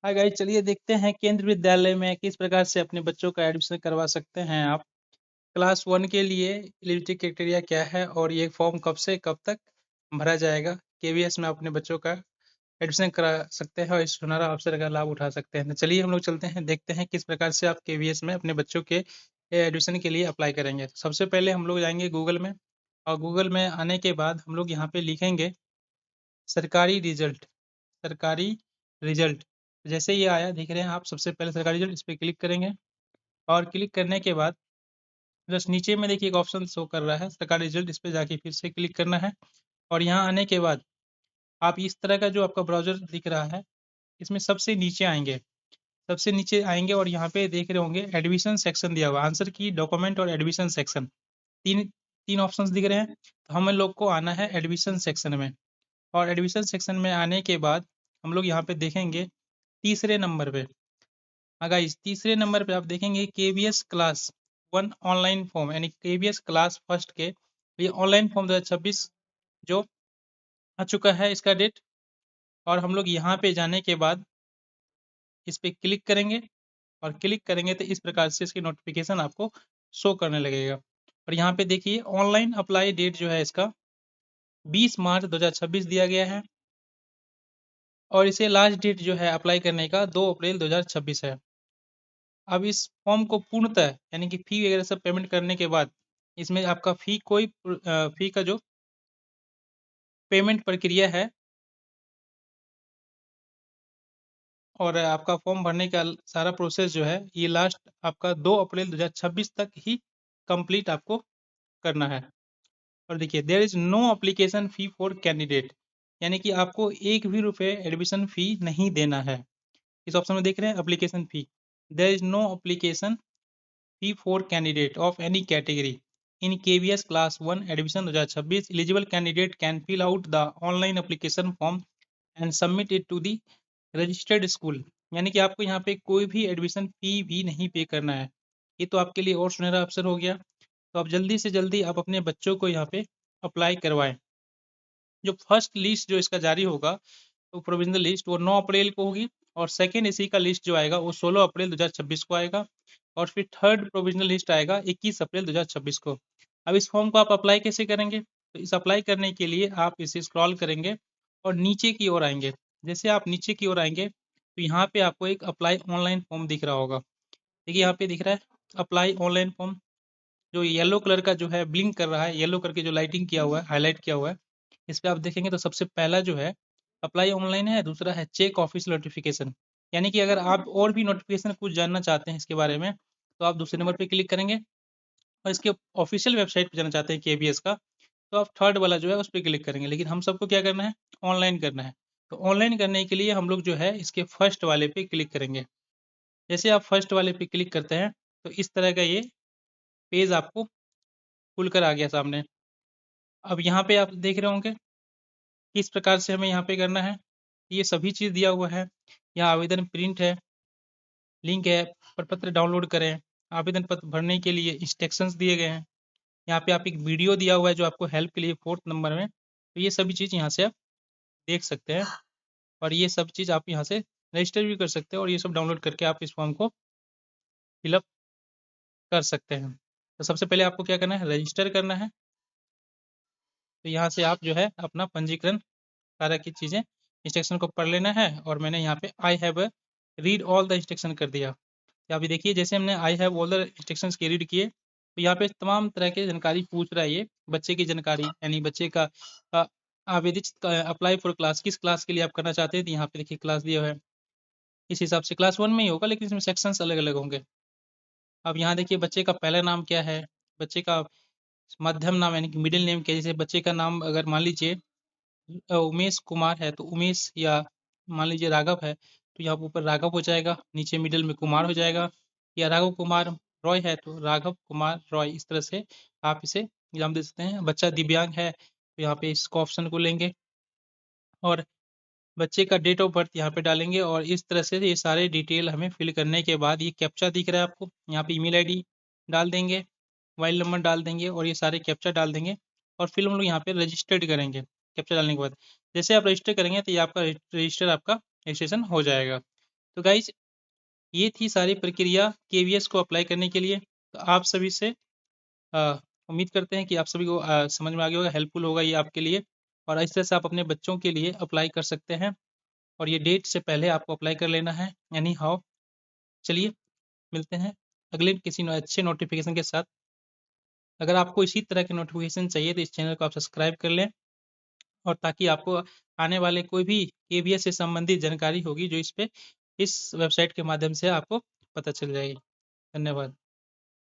Hi guys, चलिए देखते हैं केंद्र विद्यालय में किस प्रकार से अपने बच्चों का एडमिशन करवा सकते हैं आप। क्लास 1 के लिए एलिजिबिलिटी क्राइटेरिया क्या है और ये फॉर्म कब से कब तक भरा जाएगा। केवीएस में अपने बच्चों का एडमिशन करा सकते हैं और इस सुनहरा अवसर का लाभ उठा सकते हैं। तो चलिए हम लोग चलते हैं, देखते हैं किस प्रकार से आप केवीएस में अपने बच्चों के एडमिशन के लिए अप्लाई करेंगे। तो सबसे पहले हम लोग जाएंगे गूगल में, और गूगल में आने के बाद हम लोग यहाँ पे लिखेंगे सरकारी रिजल्ट। सरकारी रिजल्ट जैसे ये आया, देख रहे हैं आप, सबसे पहले सरकारी रिजल्ट, इस पर क्लिक करेंगे। और क्लिक करने के बाद जस्ट नीचे में देखिए एक ऑप्शन शो कर रहा है सरकारी रिजल्ट, इस पर जाके फिर से क्लिक करना है। और यहाँ आने के बाद आप इस तरह का जो आपका ब्राउजर दिख रहा है, इसमें सबसे नीचे आएंगे। सबसे नीचे आएंगे और यहाँ पे देख रहे होंगे एडमिशन सेक्शन दिया हुआ, आंसर की, डॉक्यूमेंट और एडमिशन सेक्शन। तीन तीन ऑप्शंस दिख रहे हैं। तो हम लोग को आना है एडमिशन सेक्शन में। और एडमिशन सेक्शन में आने के बाद हम लोग यहाँ पे देखेंगे तीसरे नंबर पे। अगर इस तीसरे नंबर पे आप देखेंगे केवीएस क्लास 1 ऑनलाइन फॉर्म, यानी केवीएस क्लास फर्स्ट के ये ऑनलाइन फॉर्म 2026 जो आ चुका है, इसका डेट। और हम लोग यहाँ पे जाने के बाद इस पे क्लिक करेंगे। और क्लिक करेंगे तो इस प्रकार से इसकी नोटिफिकेशन आपको शो करने लगेगा। और यहाँ पे देखिए ऑनलाइन अप्लाई डेट जो है इसका 20 मार्च 2026 दिया गया है। और इसे लास्ट डेट जो है अप्लाई करने का 2 अप्रैल 2026 है। अब इस फॉर्म को पूर्णतः यानी कि फी वगैरह सब पेमेंट करने के बाद इसमें आपका फी का जो पेमेंट प्रक्रिया है और आपका फॉर्म भरने का सारा प्रोसेस जो है ये लास्ट आपका 2 अप्रैल 2026 तक ही कंप्लीट आपको करना है। और देखिए there is no application fee for candidate, यानी कि आपको एक भी रुपये एडमिशन फी नहीं देना है। इस ऑप्शन में देख रहे हैं application fee, there is no application fee for candidate of any category in KVS class 1 admission 2026 eligible candidate can fill out the online application form and submit it to the registered school। यानी कि आपको यहाँ पे कोई भी admission fee भी नहीं पे करना है। ये तो आपके लिए और सुनहरा अवसर हो गया। तो आप जल्दी से जल्दी आप अपने बच्चों को यहाँ पे अप्लाई करवाएं। जो फर्स्ट लिस्ट जो इसका जारी होगा तो प्रोविजनल लिस्ट वो 9 अप्रैल को होगी। और सेकेंड इसी का लिस्ट जो आएगा वो 16 अप्रैल 2026 को आएगा। और फिर थर्ड प्रोविजनल लिस्ट आएगा 21 अप्रैल 2026 को। अब इस फॉर्म को आप अप्लाई कैसे करेंगे? तो इस अप्लाई करने के लिए आप इसे स्क्रॉल करेंगे और नीचे की ओर आएंगे। जैसे आप नीचे की ओर आएंगे तो यहाँ पे आपको एक अप्लाई ऑनलाइन फॉर्म दिख रहा होगा। देखिए यहाँ पे दिख रहा है अप्लाई ऑनलाइन फॉर्म, जो येलो कलर का जो है ब्लिंक कर रहा है, येलो करके जो लाइटिंग किया हुआ है, हाईलाइट किया हुआ है। इस पे आप देखेंगे तो सबसे पहला जो है अप्लाई ऑनलाइन है, दूसरा है चेक ऑफिस नोटिफिकेशन। यानी कि अगर आप और भी नोटिफिकेशन कुछ जानना चाहते हैं इसके बारे में तो आप दूसरे नंबर पे क्लिक करेंगे। और इसके ऑफिशियल वेबसाइट पे जाना चाहते हैं केबीएस का तो आप थर्ड वाला जो है उस पर क्लिक करेंगे। लेकिन हम सबको क्या करना है? ऑनलाइन करना है। तो ऑनलाइन करने के लिए हम लोग जो है इसके फर्स्ट वाले पे क्लिक करेंगे। जैसे आप फर्स्ट वाले पे क्लिक करते हैं तो इस तरह का ये पेज आपको खुलकर आ गया सामने। अब यहाँ पे आप देख रहे होंगे किस प्रकार से हमें यहाँ पे करना है। ये सभी चीज़ दिया हुआ है। यहाँ आवेदन प्रिंट है, लिंक है, प्रपत्र डाउनलोड करें, आवेदन पत्र भरने के लिए इंस्ट्रक्शंस दिए गए हैं। यहाँ पे आप एक वीडियो दिया हुआ है जो आपको हेल्प के लिए 4th नंबर में। तो ये सभी चीज़ यहाँ से आप देख सकते हैं। और ये सब चीज़ आप यहाँ से रजिस्टर भी कर सकते हैं और ये सब डाउनलोड करके आप इस फॉर्म को फिलअप कर सकते हैं। तो सबसे पहले आपको क्या करना है? रजिस्टर करना है। तो यहाँ से आप जो है अपना पंजीकरण सारा की चीज़ें इंस्ट्रक्शन को पढ़ लेना है। और मैंने यहाँ पे I have read all the instruction कर दिया। यहाँ पे देखिए जैसे हमने I have all the instructions के रीड किए तो यहाँ पे तमाम तरह के जानकारी पूछ रहा है। ये बच्चे की जानकारी, यानी बच्चे का आवेदित अप्लाई फॉर क्लास, किस क्लास के लिए आप करना चाहते हैं। तो यहाँ पे देखिए क्लास दिया हुआ है, इस हिसाब से क्लास 1 में ही होगा लेकिन इसमें सेक्शंस अलग अलग होंगे। अब यहाँ देखिए बच्चे का पहला नाम क्या है, बच्चे का मध्यम नाम यानी कि मिडिल नेम क्या है। जैसे बच्चे का नाम अगर मान लीजिए उमेश कुमार है तो उमेश, या मान लीजिए राघव है तो यहाँ ऊपर राघव हो जाएगा, नीचे मिडिल में कुमार हो जाएगा। या राघव कुमार रॉय है तो राघव कुमार रॉय, इस तरह से आप इसे एग्जाम दे सकते हैं। बच्चा दिव्यांग है तो यहाँ पे इसको ऑप्शन को लेंगे और बच्चे का डेट ऑफ बर्थ यहाँ पे डालेंगे। और इस तरह से ये सारे डिटेल हमें फिल करने के बाद ये कैप्चा दिख रहा है आपको, यहाँ पे ईमेल आईडी डाल देंगे, मोबाइल नंबर डाल देंगे और ये सारे कैप्चा डाल देंगे। और फिर हम लोग यहाँ पे रजिस्टर्ड करेंगे। कैप्चा डालने के बाद जैसे आप रजिस्टर करेंगे तो ये आपका रजिस्टर आपका रजिस्ट्रेशन हो जाएगा। तो गाइज ये थी सारी प्रक्रिया केवीएस को अप्लाई करने के लिए। तो आप सभी से उम्मीद करते हैं कि आप सभी को समझ में आ गया होगा, हेल्पफुल होगा ये आपके लिए, और इस तरह से आप अपने बच्चों के लिए अप्लाई कर सकते हैं, और ये डेट से पहले आपको अप्लाई कर लेना है एनी हाउ। चलिए मिलते हैं अगले किसी अच्छे नोटिफिकेशन के साथ। अगर आपको इसी तरह के नोटिफिकेशन चाहिए तो इस चैनल को आप सब्सक्राइब कर लें, और ताकि आपको आने वाले कोई भी केवीएस से संबंधित जानकारी होगी जो इस वेबसाइट के माध्यम से आपको पता चल जाएगी। धन्यवाद।